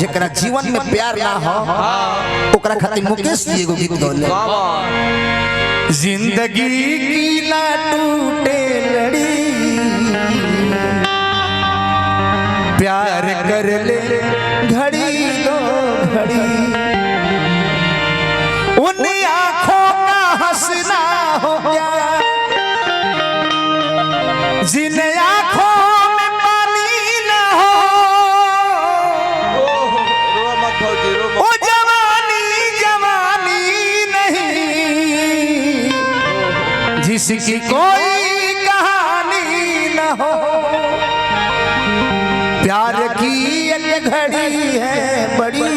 जेकरा जीवन में प्यार ना हो ओकरा खातिर मुकेश जी एगो गीत गौले जिंदगी की ना टूटे लड़ी प्यार कर ले घड़ी दो घड़ी उन आँखों का हंसना हो गया जिन आँखों में पानी ना हो वो जवानी जवानी नहीं जिसकी कोई कहानी ना हो प्यार की एक घड़ी है बड़ी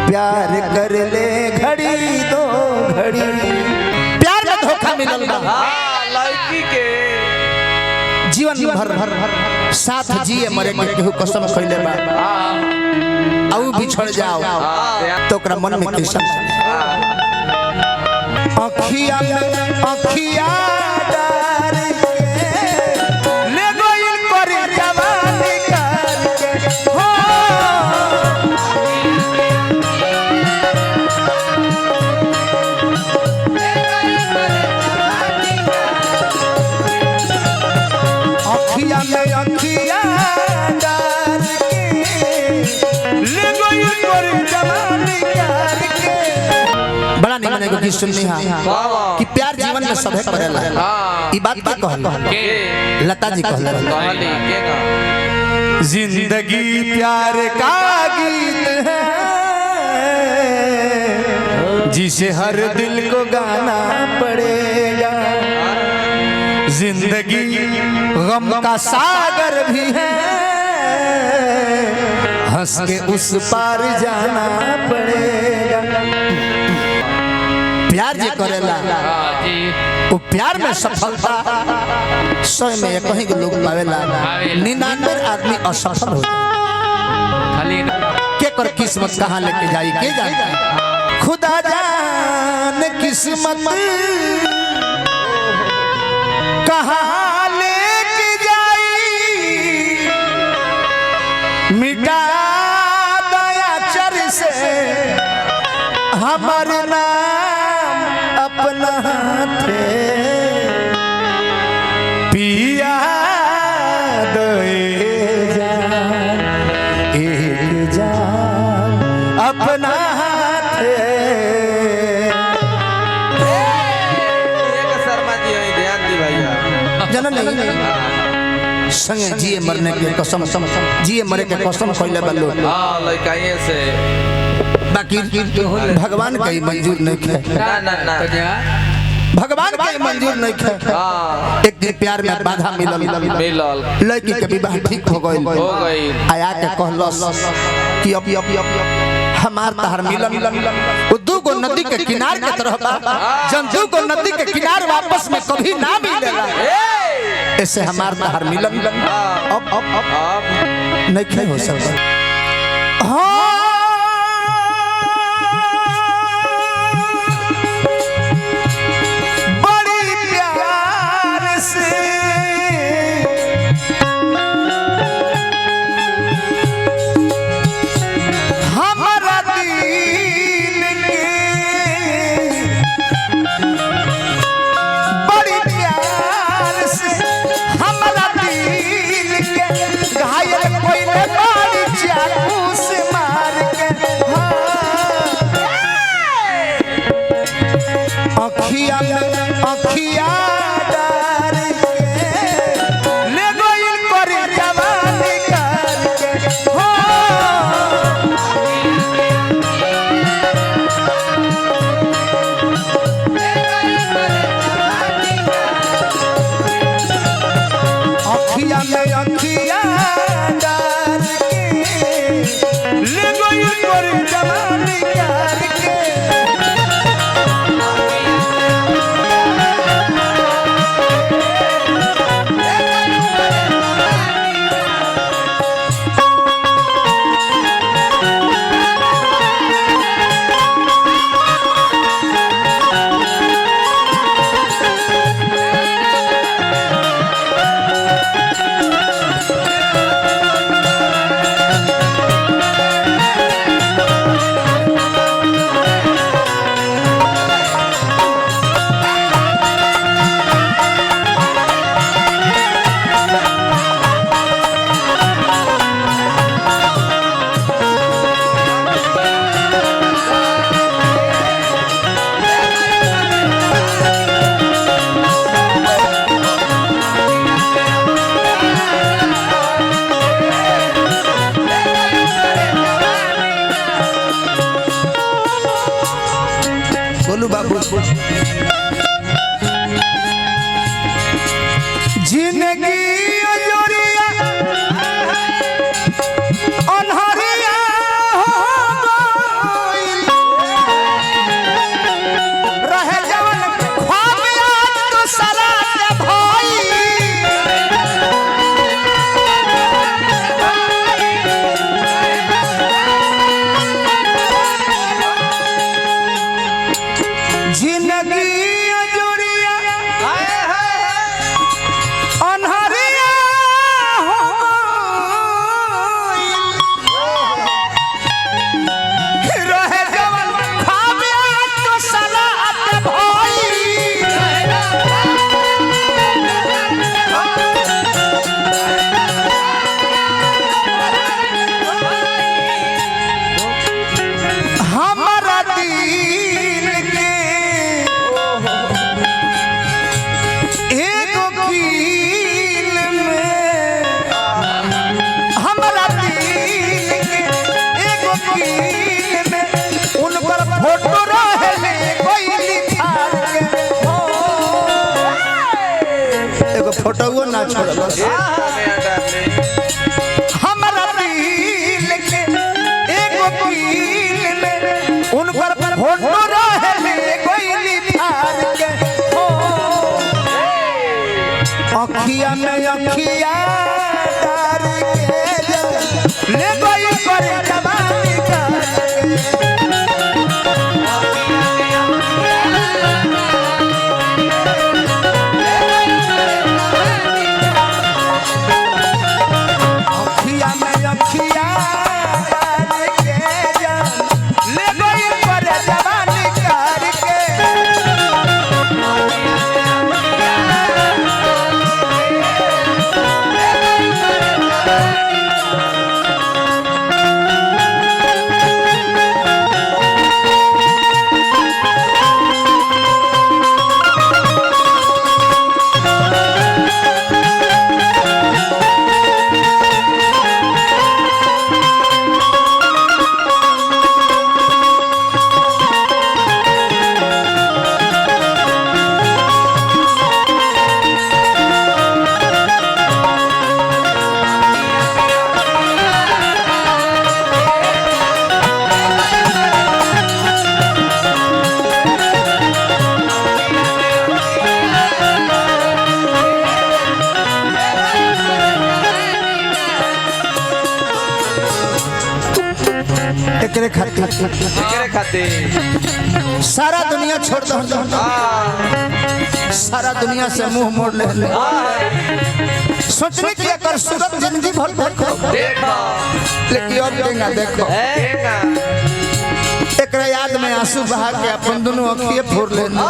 प्यार कर ले घड़ी दो घड़ी प्यार में धोखा मिलल लड़की के जीवन भर साथ जिए मरे के केहू कसम खइले बा औ बिछड़ जाओ तो ओकरा मन में कैसन अखिया अखिया डार के ले गइल कर जवानी करके हो अखिया में अखिया डार के ले गइल कर जवानी करके बड़ा निमन एगो गीत सुननी हां कि प्यार जीवन में सभे करेला ई बात के कहल लता जी कहल जिंदगी प्यार का गीत है जिसे हर दिल को गाना पड़ेगा जिंदगी गम का सागर भी है हंस के उस पार जाना पड़ेगा प्यार जे करेला वो प्यार में सफलता 100 में कहीं के लोग पावेला 99 आदमी असफल हो के कर किस्मत कहाँ लेके जाई के जानता खुदा जान किस्मत कहाँ लेके जाई मिटा दया चर से हमर नाम अपना हाथे पिया दे जान एक जान अपना हाथे शर्मा जी ध्यान दी भैया जन नहीं संगे जिए मरने के कसम जिए मरे के कसम खइले बल्लो हां लइकाए से बाकी भगवान का ही मंजूर नहीं है ना भगवान का ही मंजूर नहीं है एक दिन प्यार में बाधा मिलल लड़की के विवाह ठीक हो गई आया के कहलस कि अब हमार तहर मिलन वो दू गो नदी के किनार के तरह बा जन दू गो नदी के किनार वापस में कभी ना मिलेला ऐसे हमार तहर मिलन अब नहीं हो सकता हाँ अखिया अखिया डार के ले गइल कर जवानी करके हो अखिया में अखिया डार के ले गइल कर जवानी करके जिंदगी अजोरिया अनहरिया रहे जवन ख्वाब याद तो सरा के भाई जिंदगी अजोरिया अनहरिया रहे जवन ख्वाब याद तो सरा के भाई हमारा दिल के एगो कील में हमारा दिल के एगो कील में उनकर फोटो रहले कोई लिखार के हो एगो फोटोओ ना छोड़लस हमारा दिल के एगो कील में उनकर फोटो रहले कोई लिखार के हो अखिया में अखिया डार के ले गई पर जवानी का अखिया में अखिया डार के ले गई पर जवानी कार के एकरे खातिर सारा दुनिया छोड़ दो सारा दुनिया से मुंह मोड़ ले सोचने की अगर सूरत जिंदगी भर देखो लेकिन अब देंगा देखो एक याद में आंसू बहा के अपन दोनों अखिए फोड़ लेना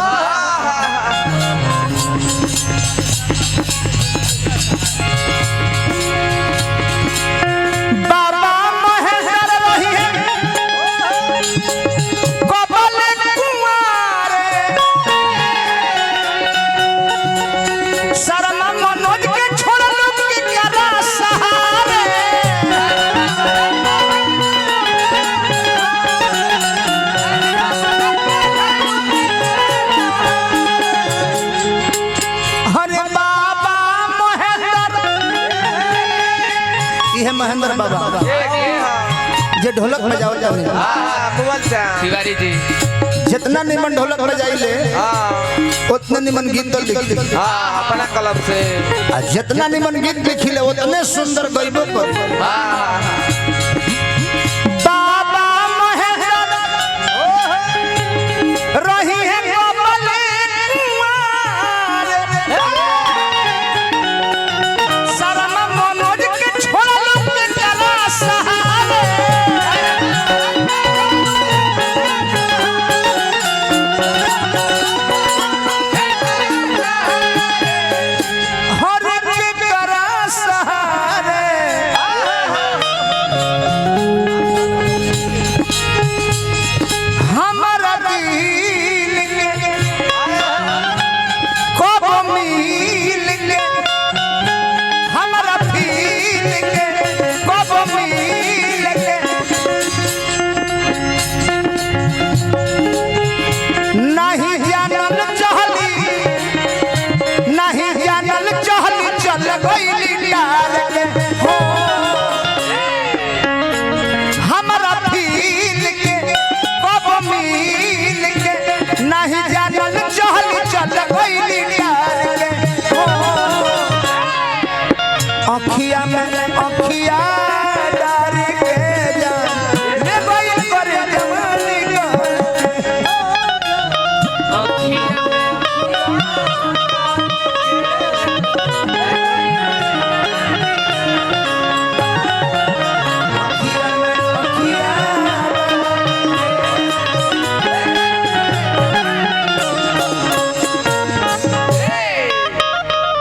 महेंद्र बाबा जे ढोलक बजावता है तिवारी जी जितना निमन ढोलक बजाइले उतने निमन गीत तो लिख अपना कलम से जितना निमन गीत लिखिले उतने सुंदर गइबो कर